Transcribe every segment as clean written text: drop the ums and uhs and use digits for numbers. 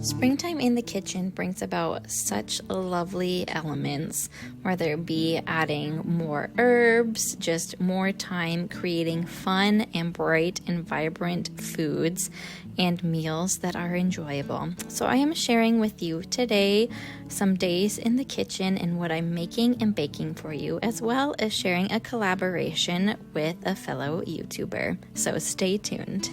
Springtime in the kitchen brings about such lovely elements, whether it be adding more herbs, just more time creating fun and bright and vibrant foods and meals that are enjoyable. So I am sharing with you today some days in the kitchen and what I'm making and baking for you, as well as sharing a collaboration with a fellow YouTuber. So stay tuned.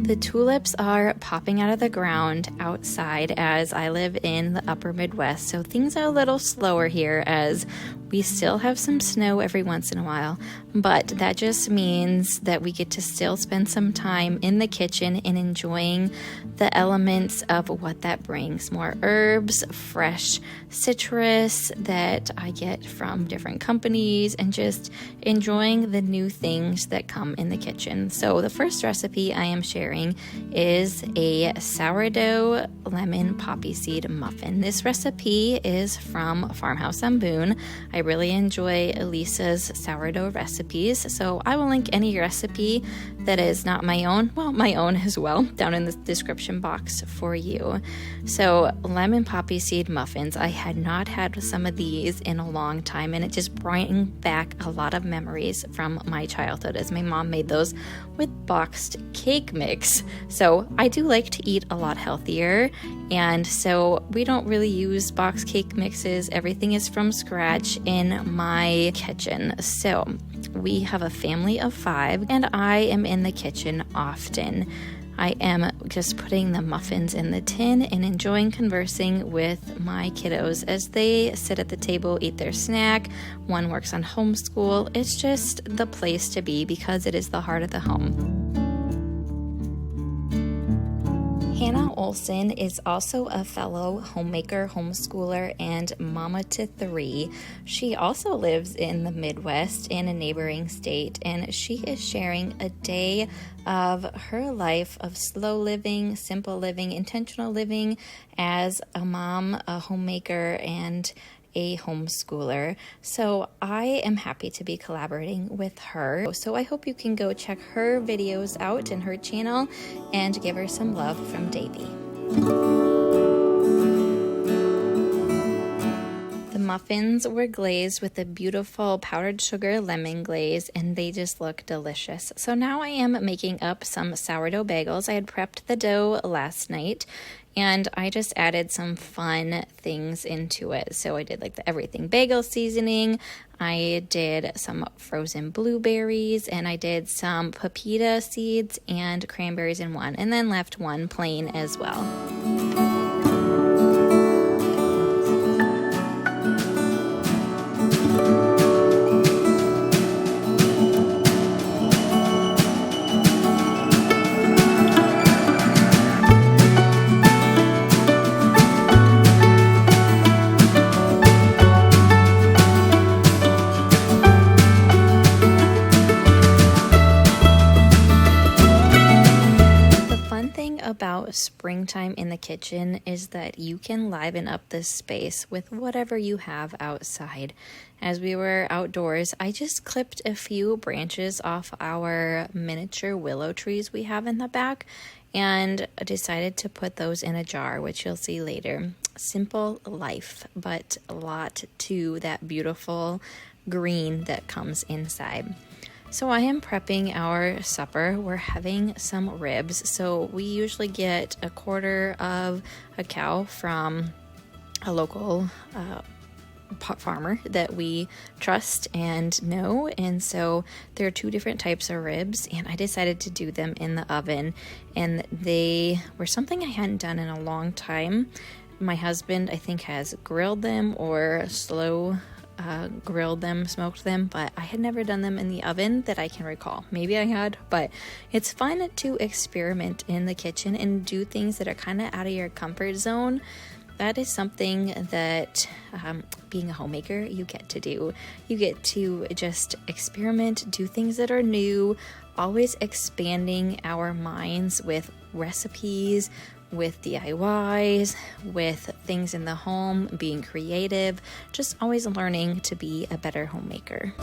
The tulips are popping out of the ground outside as I live in the upper Midwest, so things are a little slower here as we still have some snow every once in a while, but that just means that we get to still spend some time in the kitchen and enjoying the elements of what that brings. More herbs, fresh citrus that I get from different companies, and just enjoying the new things that come in the kitchen. So the first recipe I am sharing is a sourdough lemon poppy seed muffin. This recipe is from Farmhouse on Boone. I really enjoy Elisa's sourdough recipes, so I will link any recipe that is not my own, well, my own as well, down in the description box for you. So lemon poppy seed muffins, I had not had some of these in a long time, and it just brought back a lot of memories from my childhood as my mom made those with boxed cake mix. So I do like to eat a lot healthier, and so we don't really use boxed cake mixes. Everything is from scratch in my kitchen. So we have a family of 5, and I am in the kitchen often. I am just putting the muffins in the tin and enjoying conversing with my kiddos as they sit at the table, eat their snack. One works on homeschool. It's just the place to be because it is the heart of the home. Hannah Olson is also a fellow homemaker, homeschooler, and mama to 3. She also lives in the Midwest in a neighboring state, and she is sharing a day of her life of slow living, simple living, intentional living as a mom, a homemaker, and a homeschooler. So I am happy to be collaborating with her. So I hope you can go check her videos out in her channel and give her some love from Davy. The muffins were glazed with a beautiful powdered sugar lemon glaze, and they just look delicious. So now I am making up some sourdough bagels. I had prepped the dough last night, and I just added some fun things into it. So I did like the everything bagel seasoning. I did some frozen blueberries, and I did some pepita seeds and cranberries in one, and then left one plain as well. About springtime in the kitchen is that you can liven up this space with whatever you have outside. As we were outdoors, I just clipped a few branches off our miniature willow trees we have in the back and decided to put those in a jar, which you'll see later. Simple life, but a lot to that beautiful green that comes inside. So I am prepping our supper. We're having some ribs. So we usually get a quarter of a cow from a local farmer that we trust and know. And so there are 2 different types of ribs, and I decided to do them in the oven. And they were something I hadn't done in a long time. My husband, I think, has grilled them or grilled them, smoked them, but I had never done them in the oven that I can recall. Maybe I had, but it's fun to experiment in the kitchen and do things that are kind of out of your comfort zone. That is something that being a homemaker, you get to do. You get to just experiment, do things that are new, always expanding our minds with recipes, with DIYs, with things in the home, being creative, just always learning to be a better homemaker.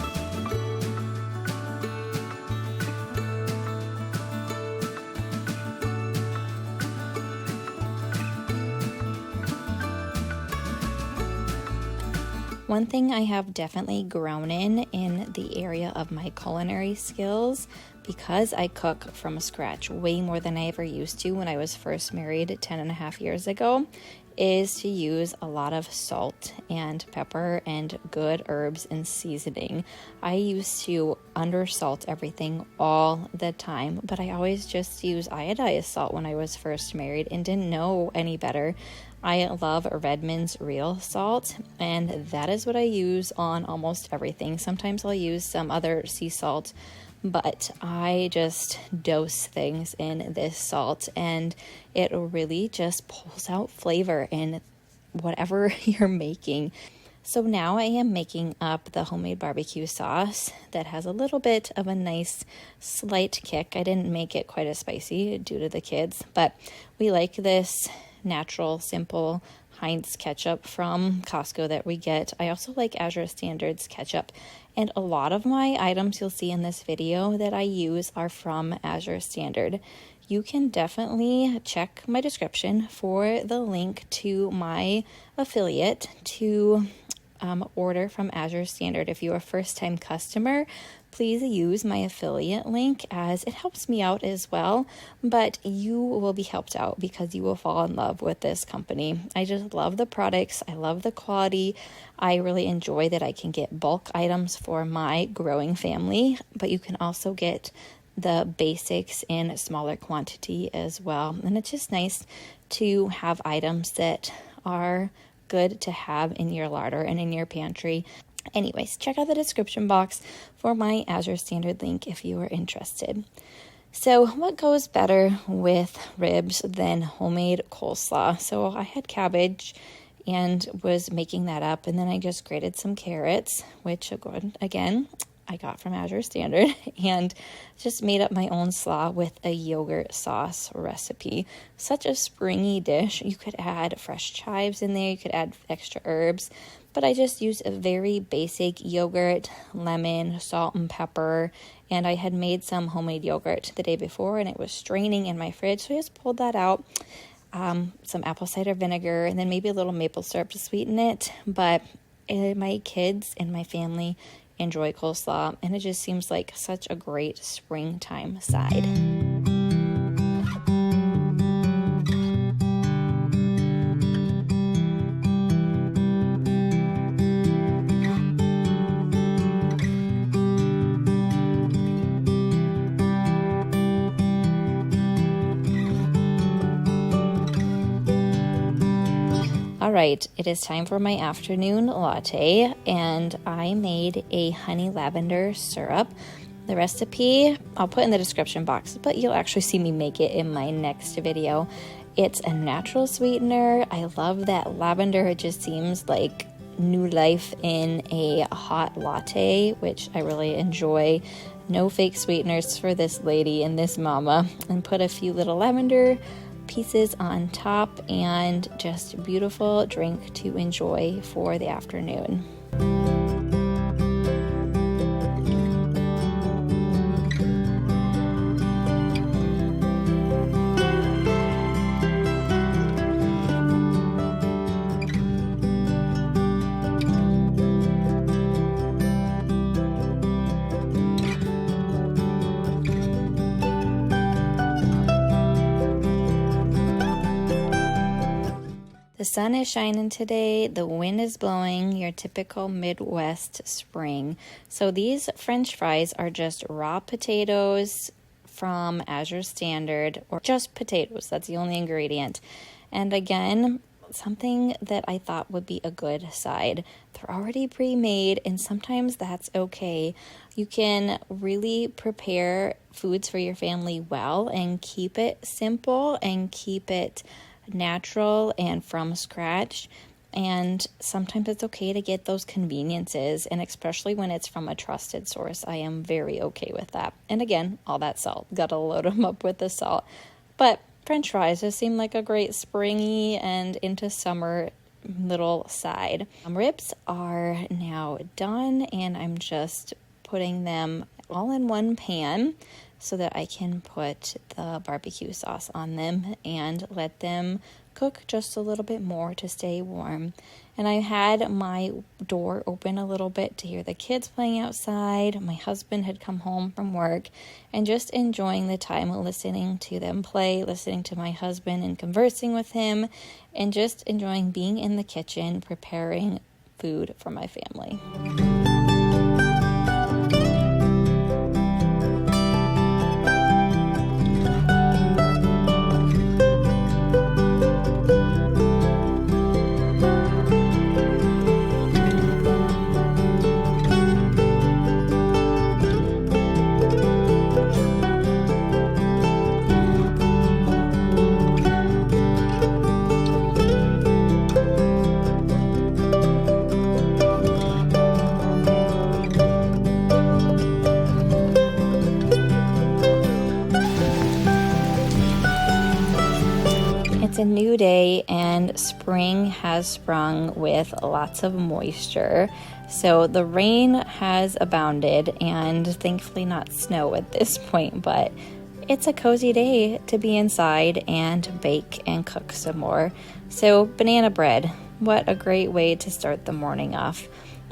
One thing I have definitely grown in the area of my culinary skills, because I cook from scratch way more than I ever used to when I was first married 10.5 years ago, is to use a lot of salt and pepper and good herbs and seasoning. I used to undersalt everything all the time, but I always just used iodized salt when I was first married and didn't know any better. I love Redmond's real salt, and that is what I use on almost everything. Sometimes I'll use some other sea salt, but I just dose things in this salt, and it really just pulls out flavor in whatever you're making. So now I am making up the homemade barbecue sauce that has a little bit of a nice slight kick. I didn't make it quite as spicy due to the kids, but we like this natural, simple Heinz ketchup from Costco that we get. I also like Azure Standard's ketchup, and a lot of my items you'll see in this video that I use are from Azure Standard. You can definitely check my description for the link to my affiliate to order from Azure Standard. If you're a first-time customer, please use my affiliate link, as it helps me out as well, but you will be helped out because you will fall in love with this company. I just love the products. I love the quality. I really enjoy that I can get bulk items for my growing family, but you can also get the basics in smaller quantity as well. And it's just nice to have items that are good to have in your larder and in your pantry. Anyways, check out the description box for my Azure Standard link if you are interested. So what goes better with ribs than homemade coleslaw? So I had cabbage and was making that up, and then I just grated some carrots, which again I got from Azure Standard, and just made up my own slaw with a yogurt sauce recipe. Such a springy dish. You could add fresh chives in there, you could add extra herbs, but I just used a very basic yogurt, lemon, salt, and pepper, and I had made some homemade yogurt the day before, and it was straining in my fridge, so I just pulled that out. Some apple cider vinegar, and then maybe a little maple syrup to sweeten it, but my kids and my family enjoy coleslaw, and it just seems like such a great springtime side. All right, it is time for my afternoon latte, and I made a honey lavender syrup. The recipe I'll put in the description box, but you'll actually see me make it in my next video. It's a natural sweetener. I love that lavender. It just seems like new life in a hot latte, which I really enjoy. No fake sweeteners for this lady and this mama. And put a few little lavender pieces on top, and just beautiful drink to enjoy for the afternoon. The sun is shining today, the wind is blowing, your typical Midwest spring. So these French fries are just raw potatoes from Azure Standard, or just potatoes, that's the only ingredient. And again, something that I thought would be a good side. They're already pre-made, and sometimes that's okay. You can really prepare foods for your family well and keep it simple and keep it natural and from scratch, and sometimes it's okay to get those conveniences, and especially when it's from a trusted source. I am very okay with that. And again, all that salt, gotta load them up with the salt. But French fries just seem like a great springy and into summer little side. Ribs are now done, and I'm just putting them all in one pan so that I can put the barbecue sauce on them and let them cook just a little bit more to stay warm. And I had my door open a little bit to hear the kids playing outside. My husband had come home from work, and just enjoying the time listening to them play, listening to my husband and conversing with him, and just enjoying being in the kitchen preparing food for my family. It's a new day and spring has sprung with lots of moisture. So the rain has abounded and thankfully not snow at this point, but it's a cozy day to be inside and bake and cook some more. So banana bread, what a great way to start the morning off.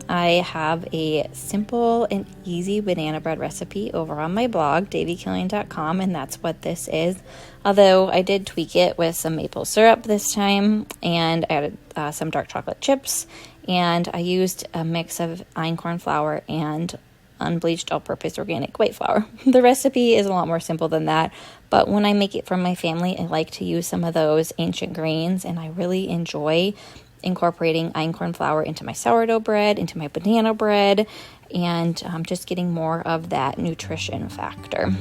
I have a simple and easy banana bread recipe over on my blog, davycillian.com, and that's what this is. Although I did tweak it with some maple syrup this time, and added some dark chocolate chips, and I used a mix of einkorn flour and unbleached all-purpose organic white flour. The recipe is a lot more simple than that, but when I make it for my family, I like to use some of those ancient grains, and I really enjoy incorporating einkorn flour into my sourdough bread, into my banana bread, and just getting more of that nutrition factor.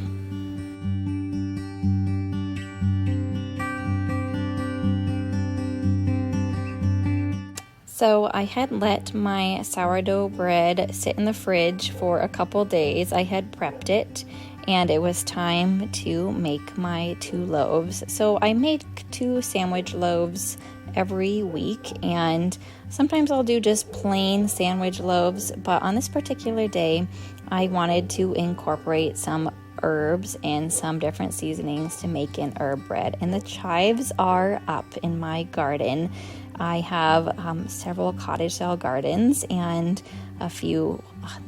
So I had let my sourdough bread sit in the fridge for a couple days. I had prepped it, and it was time to make my 2 loaves. So I make 2 sandwich loaves every week, and sometimes I'll do just plain sandwich loaves, but on this particular day I wanted to incorporate some herbs and some different seasonings to make an herb bread, and the chives are up in my garden. I have several cottage style gardens and a few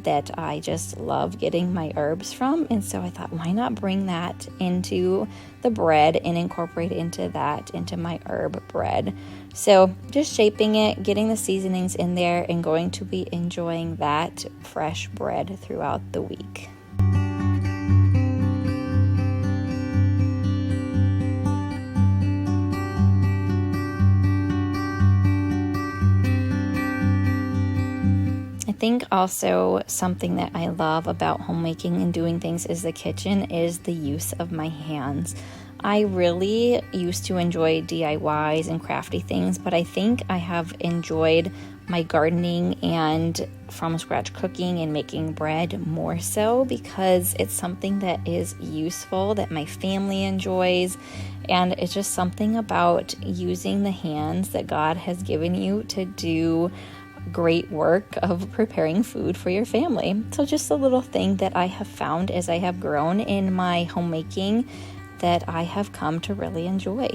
that I just love getting my herbs from, and so I thought, why not bring that into the bread and incorporate into my herb bread. So just shaping it, getting the seasonings in there, and going to be enjoying that fresh bread throughout the week. I think also something that I love about homemaking and doing things in the kitchen is the use of my hands. I really used to enjoy DIYs and crafty things, but I think I have enjoyed my gardening and from scratch cooking and making bread more so because it's something that is useful, that my family enjoys, and it's just something about using the hands that God has given you to do great work of preparing food for your family. So just a little thing that I have found as I have grown in my homemaking that I have come to really enjoy.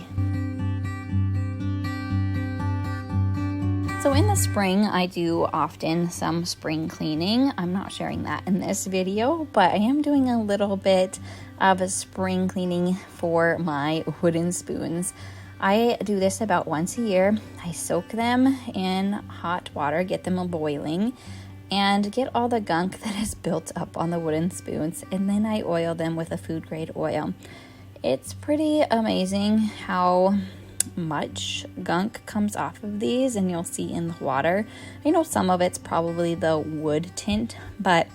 So in the spring, I do often some spring cleaning. I'm not sharing that in this video, but I am doing a little bit of a spring cleaning for my wooden spoons. I do this about once a year. I soak them in hot water, get them boiling, and get all the gunk that is built up on the wooden spoons, and then I oil them with a food grade oil. It's pretty amazing how much gunk comes off of these, and you'll see in the water. I know some of it's probably the wood tint, but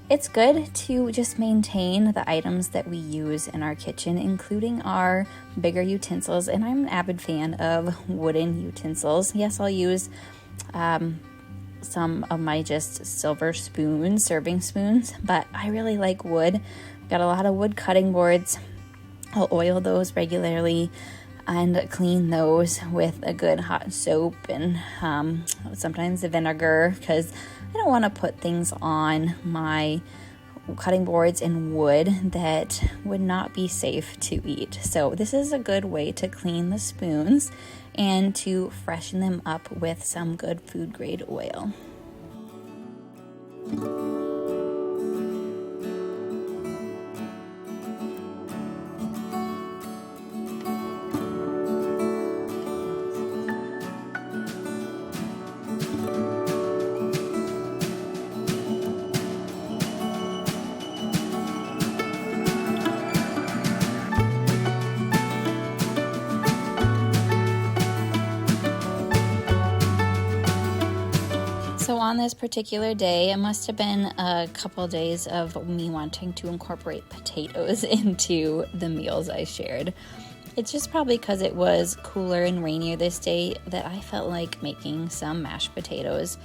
it's good to just maintain the items that we use in our kitchen, including our bigger utensils. And I'm an avid fan of wooden utensils. Yes, I'll use some of my just silver spoons, serving spoons, but I really like wood. I've got a lot of wood cutting boards. I'll oil those regularly and clean those with a good hot soap and sometimes the vinegar, because I don't want to put things on my cutting boards and wood that would not be safe to eat. So this is a good way to clean the spoons and to freshen them up with some good food grade oil. So on this particular day, it must have been a couple days of me wanting to incorporate potatoes into the meals I shared. It's just probably because it was cooler and rainier this day that I felt like making some mashed potatoes.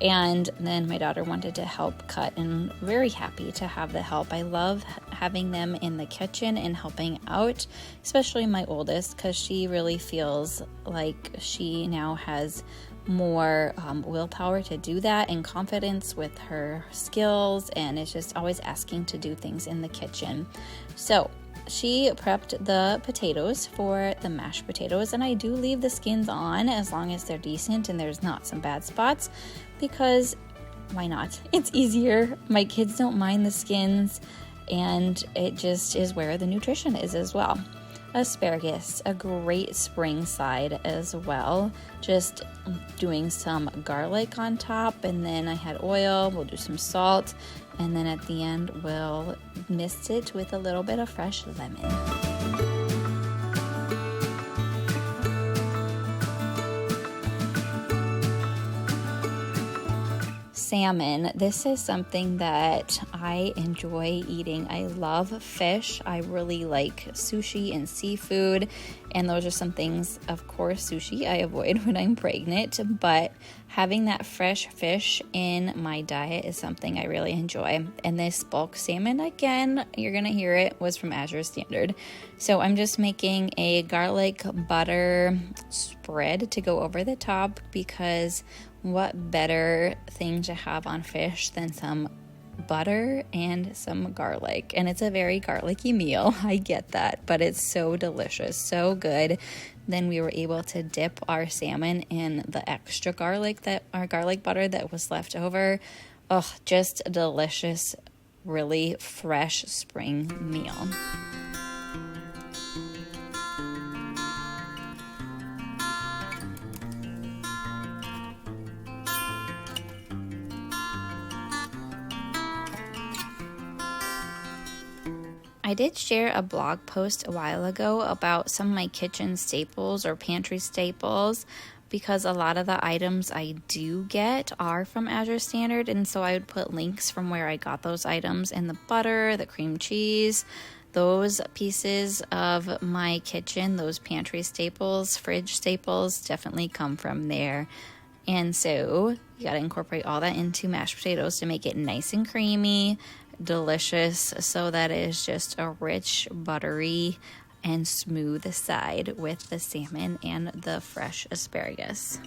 And then my daughter wanted to help cut, and very happy to have the help. I love having them in the kitchen and helping out, especially my oldest, because she really feels like she now has more willpower to do that and confidence with her skills, and is just always asking to do things in the kitchen. So she prepped the potatoes for the mashed potatoes, and I do leave the skins on as long as they're decent and there's not some bad spots, because why not? It's easier. My kids don't mind the skins, and it just is where the nutrition is as well. Asparagus, a great spring side as well. Just doing some garlic on top, and then I had oil. We'll do some salt, and then at the end we'll mist it with a little bit of fresh lemon. Salmon. This is something that I enjoy eating. I love fish. I really like sushi and seafood, and those are some things, of course, sushi I avoid when I'm pregnant, but having that fresh fish in my diet is something I really enjoy. And this bulk salmon, again, you're gonna hear it, was from Azure Standard. So I'm just making a garlic butter spread to go over the top, because what better thing to have on fish than some butter and some garlic? And it's a very garlicky meal, I get that, but it's so delicious, so good. Then we were able to dip our salmon in the extra garlic, that our garlic butter that was left over. Oh, just a delicious, really fresh spring meal. I did share a blog post a while ago about some of my kitchen staples or pantry staples, because a lot of the items I do get are from Azure Standard, and so I would put links from where I got those items, and the butter, the cream cheese, those pieces of my kitchen, those pantry staples, fridge staples, definitely come from there. And so you got to incorporate all that into mashed potatoes to make it nice and creamy, delicious, so that it is just a rich, buttery, and smooth side with the salmon and the fresh asparagus.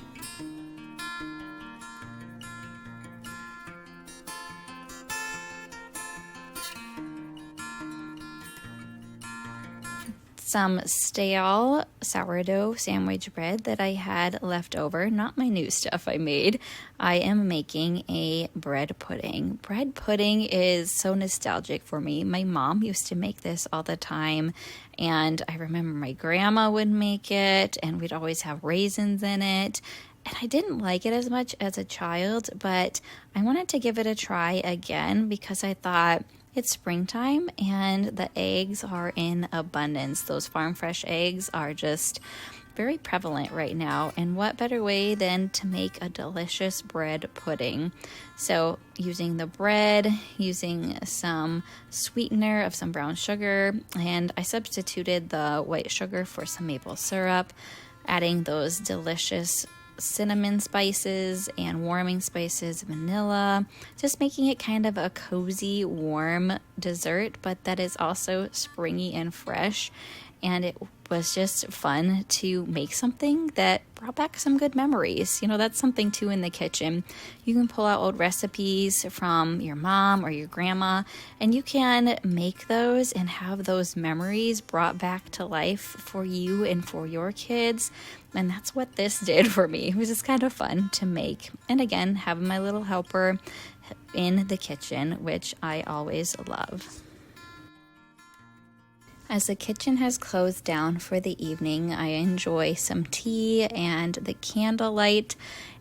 Some stale sourdough sandwich bread that I had left over, not my new stuff I made. I am making a bread pudding. Bread pudding is so nostalgic for me. My mom used to make this all the time, and I remember my grandma would make it, and we'd always have raisins in it. And I didn't like it as much as a child, but I wanted to give it a try again, because I thought, it's springtime and the eggs are in abundance. Those farm fresh eggs are just very prevalent right now. And what better way than to make a delicious bread pudding? So using the bread, using some sweetener of some brown sugar, and I substituted the white sugar for some maple syrup, adding those delicious cinnamon spices and warming spices, vanilla, just making it kind of a cozy, warm dessert, but that is also springy and fresh. And it was just fun to make something that brought back some good memories. You know, that's something too in the kitchen. You can pull out old recipes from your mom or your grandma, and you can make those and have those memories brought back to life for you and for your kids. And that's what this did for me. It was just kind of fun to make. And again, having my little helper in the kitchen, which I always love. As the kitchen has closed down for the evening, I enjoy some tea and the candlelight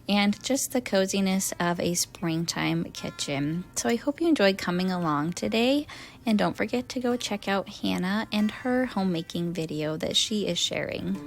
and just the coziness of a springtime kitchen. So I hope you enjoyed coming along today, and don't forget to go check out Hannah and her homemaking video that she is sharing.